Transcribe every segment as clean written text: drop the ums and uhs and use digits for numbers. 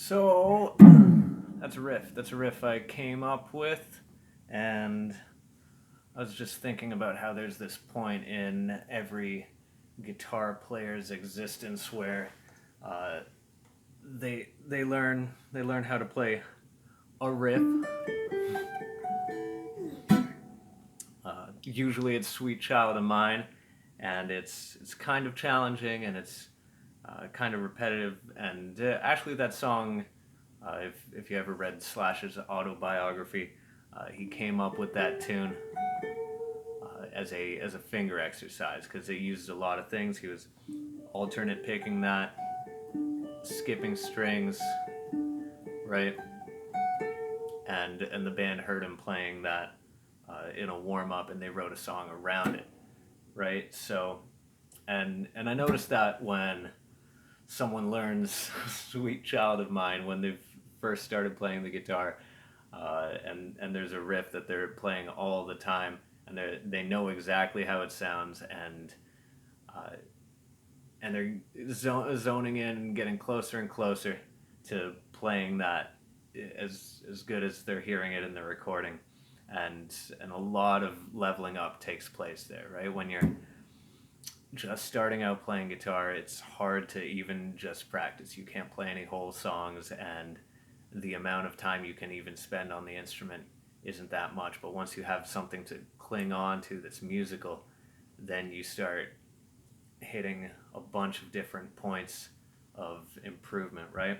So that's a riff. That's a riff I came up with, and I was just thinking about how there's this point in every guitar player's existence where uh, they learn how to play a riff. Usually it's "Sweet Child of Mine," and it's kind of challenging and it's kind of repetitive. And actually, that song, if you ever read Slash's autobiography, he came up with that tune as a finger exercise because it used a lot of things. He was alternate picking that, skipping strings, right? And the band heard him playing that in a warm up, and they wrote a song around it, right? So, and I noticed that when someone learns "Sweet Child of Mine" when they've first started playing the guitar, and there's a riff that they're playing all the time, and they know exactly how it sounds, uh, and they're zoning in and getting closer and closer to playing that as good as they're hearing it in the recording, and a lot of leveling up takes place there, right? When you're just starting out playing guitar, it's hard to even just practice. You can't play any whole songs, and the amount of time you can even spend on the instrument isn't that much. But once you have something to cling on to that's musical, then you start hitting a bunch of different points of improvement, right?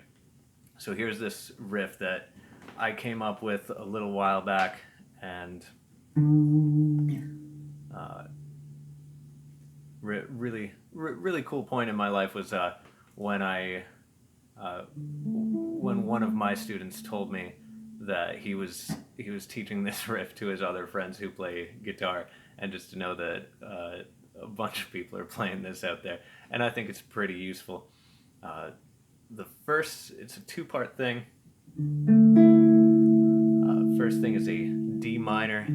So here's this riff that I came up with a little while back, and uh, really cool point in my life was when when one of my students told me that he was teaching this riff to his other friends who play guitar, and just to know that a bunch of people are playing this out there, and I think it's pretty useful. It's a two-part thing. First thing is a D minor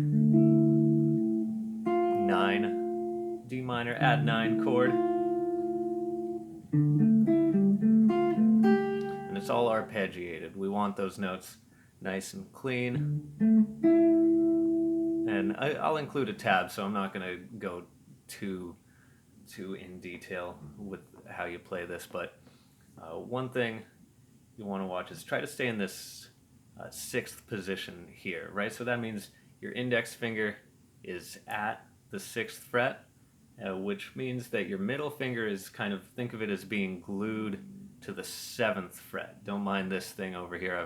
9, D minor add 9 chord, and it's all arpeggiated. We want those notes nice and clean, and I'll include a tab, so I'm not going to go too in detail with how you play this, but one thing you want to watch is try to stay in this sixth position here, right? So that means your index finger is at the sixth fret, which means that your middle finger is think of it as being glued to the seventh fret. Don't mind this thing over here. I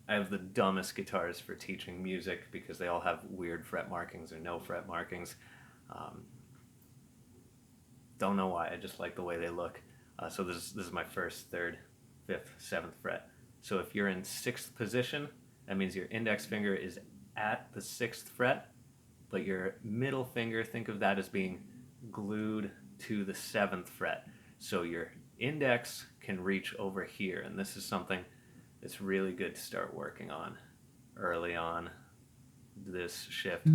have the dumbest guitars for teaching music because they all have weird fret markings or no fret markings. Don't know why. I just like the way they look. So this is my first, third, fifth, seventh fret. So if you're in sixth position, that means your index finger is at the sixth fret, but your middle finger, think of that as being glued to the seventh fret. So your index can reach over here, and this is something that's really good to start working on early on this shift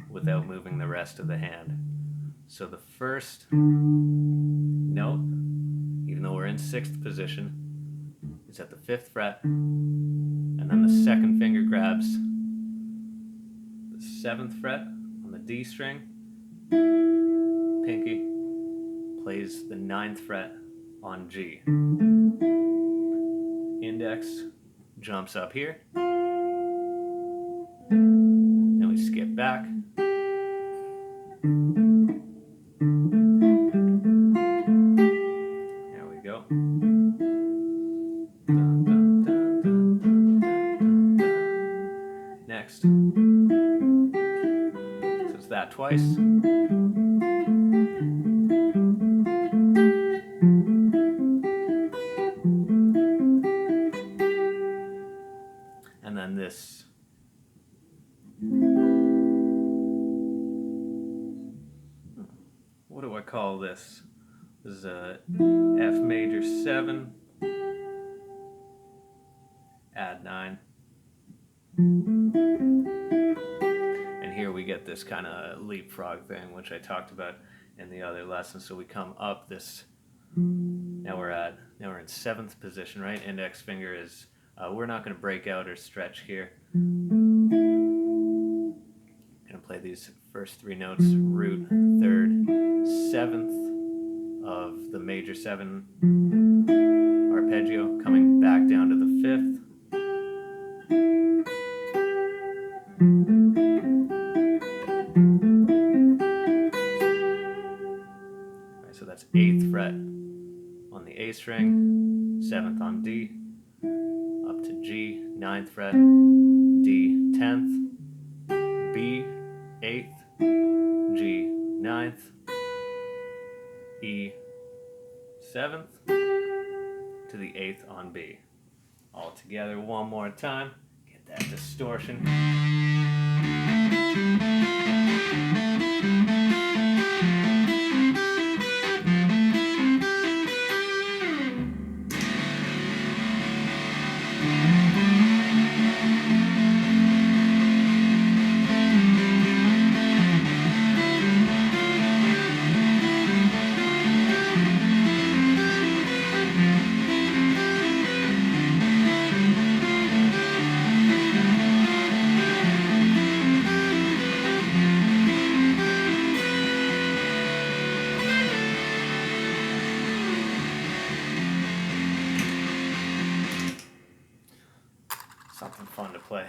without moving the rest of the hand. So the first note, even though we're in sixth position, is at the fifth fret, and then the second finger grabs the seventh fret on the D string, pinky plays the ninth fret on G, index jumps up here, then we skip back, there we go. Next. So it's that twice. And then this. What do I call this? This is a F major 7, add 9. And here we get this kind of leapfrog thing, which I talked about in the other lesson. So we come up this Now we're in 7th position, right? Index finger is, we're not going to break out or stretch here. Going to play these first 3 notes, root, 3rd, 7th of the major 7 arpeggio, coming back down to the 5th. Right, so that's 8th fret on the A string, 7th on D, up to G, 9th fret, D, 10th, B, 8th, G, 9th, E, 7th, to the 8th on B. All together one more time. Get that distortion. Something fun to play.